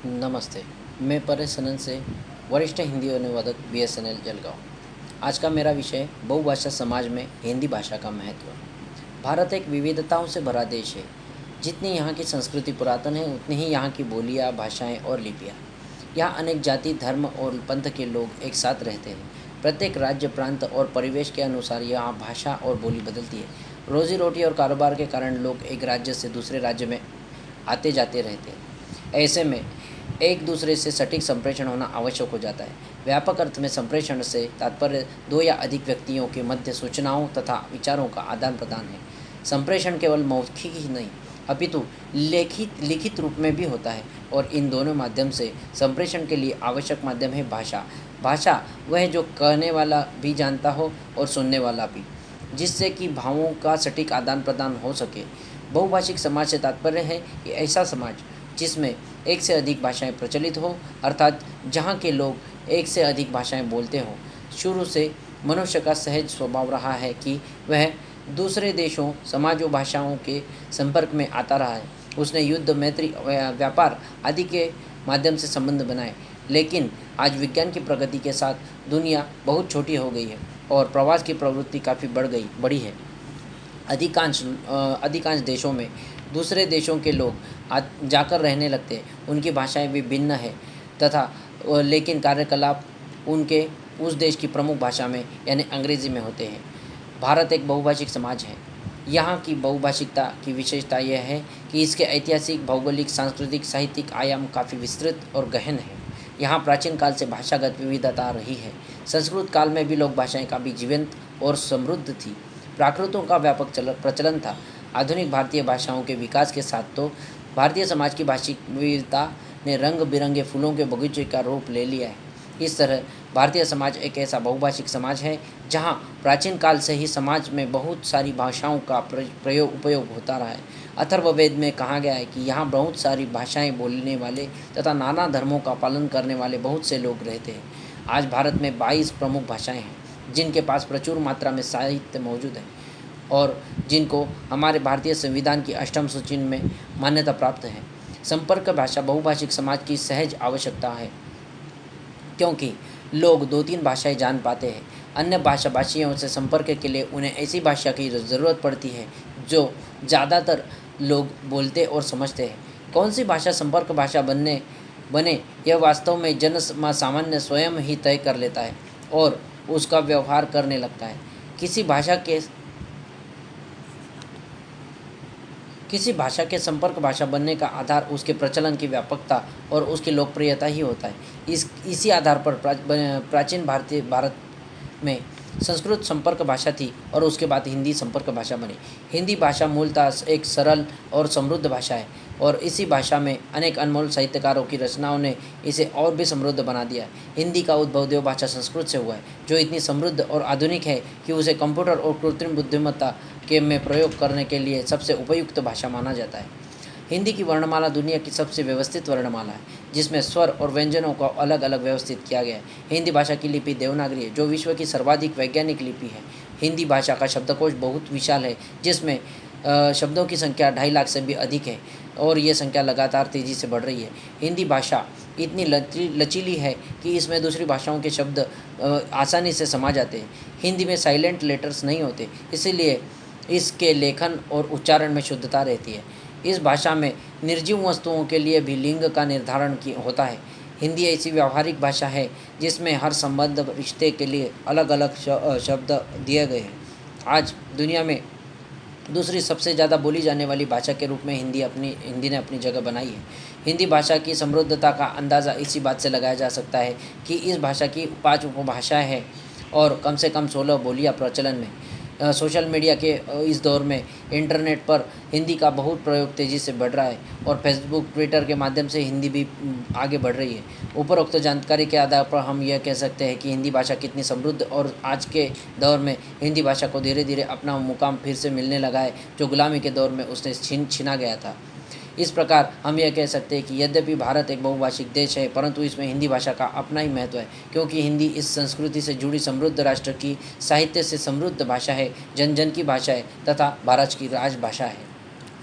नमस्ते। मैं परेश अनंत से वरिष्ठ हिंदी अनुवादक BSNL जलगांव। आज का मेरा विषय बहुभाषा समाज में हिंदी भाषा का महत्व। भारत एक विविधताओं से भरा देश है। जितनी यहाँ की संस्कृति पुरातन है उतनी ही यहाँ की बोलियाँ, भाषाएं और लिपियाँ। यहाँ अनेक जाति, धर्म और पंथ के लोग एक साथ रहते हैं। प्रत्येक राज्य, प्रांत और परिवेश के अनुसार यहाँ भाषा और बोली बदलती है। रोजी रोटी और कारोबार के कारण लोग एक राज्य से दूसरे राज्य में आते जाते रहते हैं। ऐसे में एक दूसरे से सटीक संप्रेषण होना आवश्यक हो जाता है। व्यापक अर्थ में संप्रेषण से तात्पर्य दो या अधिक व्यक्तियों के मध्य सूचनाओं तथा विचारों का आदान प्रदान है। संप्रेषण केवल मौखिक ही नहीं अपितु लिखित रूप में भी होता है और इन दोनों माध्यम से संप्रेषण के लिए आवश्यक माध्यम है भाषा। भाषा वह है जो कहने वाला भी जानता हो और सुनने वाला भी, जिससे कि भावों का सटीक आदान प्रदान हो सके। बहुभाषिक समाज से तात्पर्य है कि ऐसा समाज जिसमें एक से अधिक भाषाएं प्रचलित हो, अर्थात जहाँ के लोग एक से अधिक भाषाएं बोलते हों। शुरू से मनुष्य का सहज स्वभाव रहा है कि वह दूसरे देशों, समाजों, भाषाओं के संपर्क में आता रहा है। उसने युद्ध, मैत्री, व्यापार आदि के माध्यम से संबंध बनाए। लेकिन आज विज्ञान की प्रगति के साथ दुनिया बहुत छोटी हो गई है और प्रवास की प्रवृत्ति काफ़ी बढ़ी है। अधिकांश देशों में दूसरे देशों के लोग जाकर रहने लगते हैं। उनकी भाषाएं भी भिन्न है तथा लेकिन कार्यकलाप उनके उस देश की प्रमुख भाषा में यानी अंग्रेज़ी में होते हैं। भारत एक बहुभाषिक समाज है। यहाँ की बहुभाषिकता की विशेषता यह है कि इसके ऐतिहासिक, भौगोलिक, सांस्कृतिक, साहित्यिक आयाम काफ़ी विस्तृत और गहन है। यहाँ प्राचीन काल से भाषागत विविधता रही है। संस्कृत काल में भी लोक भाषाएं काफ़ी जीवंत और समृद्ध थी। प्राकृतों का व्यापक प्रचलन था। आधुनिक भारतीय भाषाओं के विकास के साथ तो भारतीय समाज की भाषिक विविधता ने रंग बिरंगे फूलों के बगीचे का रूप ले लिया है। इस तरह भारतीय समाज एक ऐसा बहुभाषिक समाज है जहाँ प्राचीन काल से ही समाज में बहुत सारी भाषाओं का उपयोग होता रहा है। अथर्ववेद में कहा गया है कि यहाँ बहुत सारी भाषाएं बोलने वाले तथा नाना धर्मों का पालन करने वाले बहुत से लोग रहते हैं। आज भारत में 22 प्रमुख भाषाएं हैं जिनके पास प्रचुर मात्रा में साहित्य मौजूद है और जिनको हमारे भारतीय संविधान की 8वीं सूची में मान्यता प्राप्त है। संपर्क भाषा बहुभाषिक समाज की सहज आवश्यकता है, क्योंकि लोग 2-3 भाषाएं जान पाते हैं। अन्य भाषियों से संपर्क के लिए उन्हें ऐसी भाषा की ज़रूरत पड़ती है जो ज़्यादातर लोग बोलते और समझते हैं। कौन सी भाषा संपर्क भाषा बने यह वास्तव में सामान्य स्वयं ही तय कर लेता है और उसका व्यवहार करने लगता है। किसी भाषा के संपर्क भाषा बनने का आधार उसके प्रचलन की व्यापकता और उसकी लोकप्रियता ही होता है। इसी आधार पर प्राचीन भारत में संस्कृत संपर्क भाषा थी और उसके बाद हिंदी संपर्क भाषा बनी। हिंदी भाषा मूलतः एक सरल और समृद्ध भाषा है और इसी भाषा में अनेक अनमोल साहित्यकारों की रचनाओं ने इसे और भी समृद्ध बना दिया है। हिंदी का उद्भव देवभाषा संस्कृत से हुआ है, जो इतनी समृद्ध और आधुनिक है कि उसे कंप्यूटर और कृत्रिम बुद्धिमत्ता के में प्रयोग करने के लिए सबसे उपयुक्त भाषा माना जाता है। हिंदी की वर्णमाला दुनिया की सबसे व्यवस्थित वर्णमाला है, जिसमें स्वर और व्यंजनों को अलग अलग व्यवस्थित किया गया है। हिंदी भाषा की लिपि देवनागरी है, जो विश्व की सर्वाधिक वैज्ञानिक लिपि है। हिंदी भाषा का शब्दकोश बहुत विशाल है, जिसमें शब्दों की संख्या 2.5 लाख से भी अधिक है और ये संख्या लगातार तेज़ी से बढ़ रही है। हिंदी भाषा इतनी लचीली है कि इसमें दूसरी भाषाओं के शब्द आसानी से समा जाते हैं। हिंदी में साइलेंट लेटर्स नहीं होते, इसीलिए इसके लेखन और उच्चारण में शुद्धता रहती है। इस भाषा में निर्जीव वस्तुओं के लिए भी लिंग का निर्धारण होता है। हिंदी ऐसी व्यावहारिक भाषा है जिसमें हर संबंध रिश्ते के लिए अलग अलग शब्द दिए गए हैं। आज दुनिया में दूसरी सबसे ज़्यादा बोली जाने वाली भाषा के रूप में हिंदी ने अपनी जगह बनाई है। हिंदी भाषा की समृद्धता का अंदाज़ा इसी बात से लगाया जा सकता है कि इस भाषा की 5 उपभाषाएँ हैं और कम से कम 16 बोलियाँ प्रचलन में। सोशल मीडिया के इस दौर में इंटरनेट पर हिंदी का बहुत प्रयोग तेज़ी से बढ़ रहा है और फेसबुक, ट्विटर के माध्यम से हिंदी भी आगे बढ़ रही है। उपरोक्त जानकारी के आधार पर हम यह कह सकते हैं कि हिंदी भाषा कितनी समृद्ध और आज के दौर में हिंदी भाषा को धीरे धीरे अपना मुकाम फिर से मिलने लगा है, जो गुलामी के दौर में उसने छीना गया था। इस प्रकार हम यह कह सकते हैं कि यद्यपि भारत एक बहुभाषिक देश है, परंतु इसमें हिंदी भाषा का अपना ही महत्व है, क्योंकि हिंदी इस संस्कृति से जुड़ी समृद्ध राष्ट्र की साहित्य से समृद्ध भाषा है, जन जन की भाषा है तथा भारत की राजभाषा है।